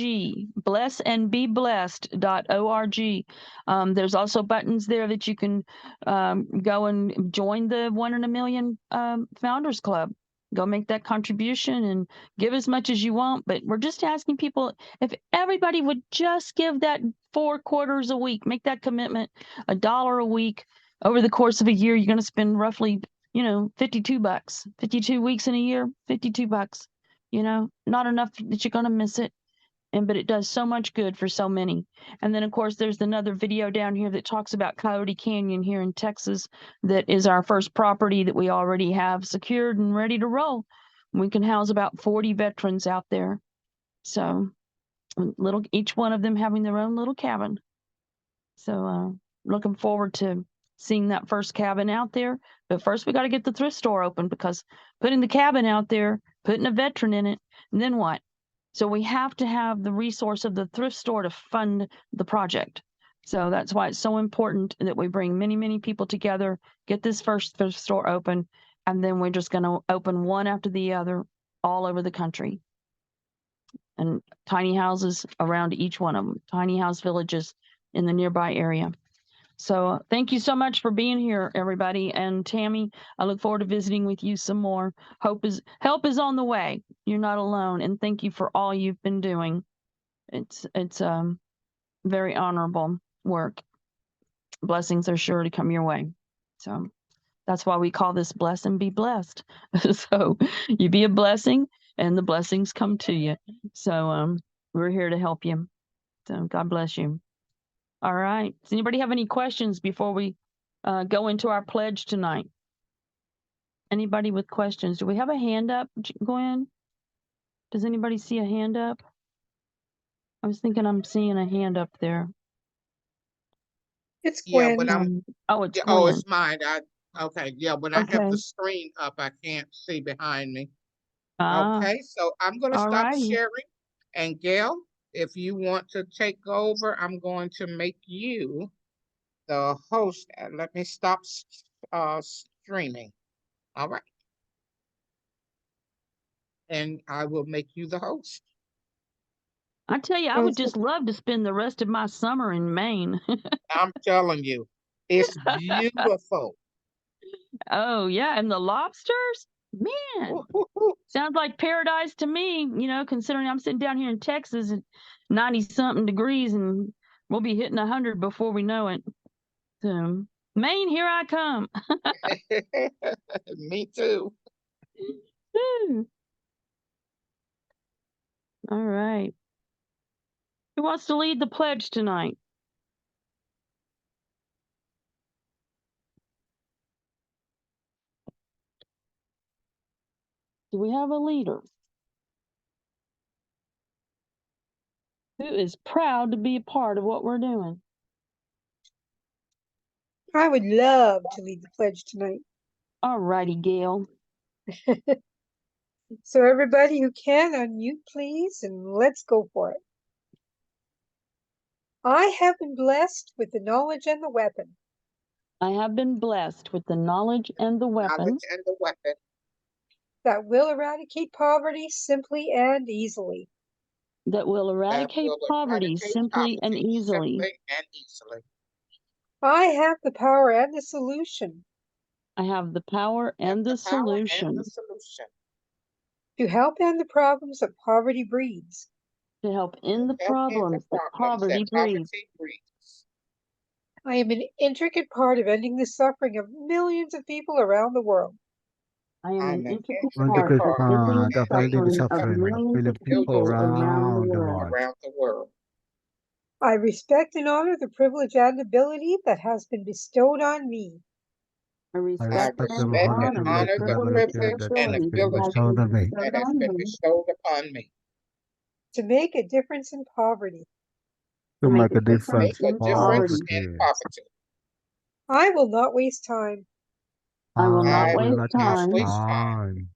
Blessandbeblessed.org. There's also buttons there that you can go and join the 1 in a Million Founders Club. Go make that contribution and give as much as you want. But we're just asking people, if everybody would just give that 4 quarters a week, make that commitment, $1 a week. Over the course of a year, you're going to spend roughly, $52. 52 weeks in a year, $52. Not enough that you're going to miss it. But it does so much good for so many. And then, of course, there's another video down here that talks about Coyote Canyon here in Texas. That is our first property that we already have secured and ready to roll. We can house about 40 veterans out there. So each one of them having their own little cabin. So looking forward to seeing that first cabin out there. But first we got to get the thrift store open, because putting the cabin out there, putting a veteran in it, and then what? So we have to have the resource of the thrift store to fund the project. So that's why it's so important that we bring many, many people together, get this first thrift store open, and then we're just going to open one after the other all over the country. And tiny houses around each one of them, tiny house villages in the nearby area. So thank you so much for being here, everybody. And Tammy, I look forward to visiting with you some more. Help is on the way. You're not alone. And thank you for all you've been doing. It's very honorable work. Blessings are sure to come your way. So that's why we call this Bless and Be Blessed. So you be a blessing and the blessings come to you. So we're here to help you. So God bless you. All right. Does anybody have any questions before we go into our pledge tonight? Anybody with questions? Do we have a hand up, Gwen? Does anybody see a hand up? I was thinking I'm seeing a hand up there. It's Yeah, Gwen. but I'm It's yeah, Gwen. oh, it's mine. Okay, yeah, when I have Okay. the screen up, I can't see behind me. Ah, Okay, so I'm going to all stop righty. sharing. And Gail, if you want to take over, I'm going to make you the host. And let me stop streaming. All right. And I will make you the host. I tell you, I would just love to spend the rest of my summer in Maine. I'm telling you, it's beautiful. Oh, yeah. And the lobsters? Man, Woo-hoo-hoo. sounds like paradise to me, considering I'm sitting down here in Texas at 90-something degrees, and we'll be hitting 100 before we know it. So, Maine, here I come. Me too. Woo. All right. Who wants to lead the pledge tonight? Do we have a leader who is proud to be a part of what we're doing? I would love to lead the pledge tonight. All righty, Gail. So everybody who can, unmute please, and let's go for it. I have been blessed with the knowledge and the weapon I have been blessed with the knowledge and the weapon Knowledge and the weapon that will eradicate poverty simply and easily. that will that eradicate will poverty eradicate simply and poverty easily. simply and easily. I have the power and the solution I have the power Have and the the power and solution the solution to help end the problems that poverty breeds. to help end the help end the problems that problems that poverty breeds. poverty breeds. I am an intricate part of ending the suffering of millions of people around the world. I am I'm an an intricate intricate part of part ending of the ending the suffering of suffering of millions of millions people of around the people world. around the world. I respect and honor the privilege and ability that has been bestowed on me. I I respect and respect and honor the honor the privilege and privilege and ability that has ability been that bestowed has on been me bestowed upon me To make a difference in poverty. to make a to difference make a in difference poverty. in poverty. I will not waste time. I will not I waste will not time. waste time.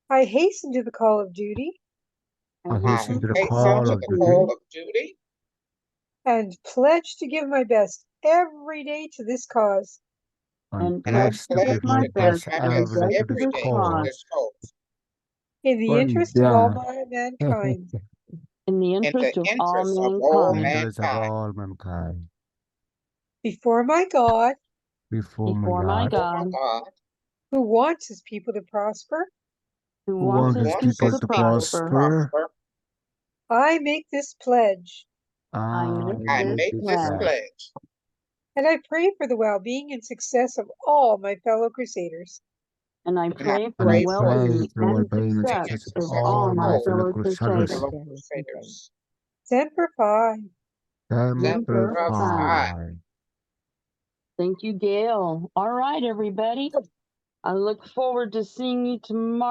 I hasten to the call of duty I I hasten to the hasten call to of the duty call of duty and pledge to give my best every day to this cause. and and I pledge to give pledge my to give best my every best day to every this day to cause this cause In the interest of all mankind. in the in the interest of all interest of all mankind. mankind. Before my God, Before my Oh my God, God, who wants his people to prosper, who who wants his wants people to his people to prosper, prosper, I make this pledge. I make I this make this pledge. pledge. And I pray for the well-being and success of all my fellow crusaders. And I And I pray for the pray for the well-being and well-being and success of success all of my all fellow my crusaders. fellow crusaders. Semper Fi. Semper Semper Fi. Fi. Thank you, Gail. All right, everybody. I look forward to seeing you tomorrow.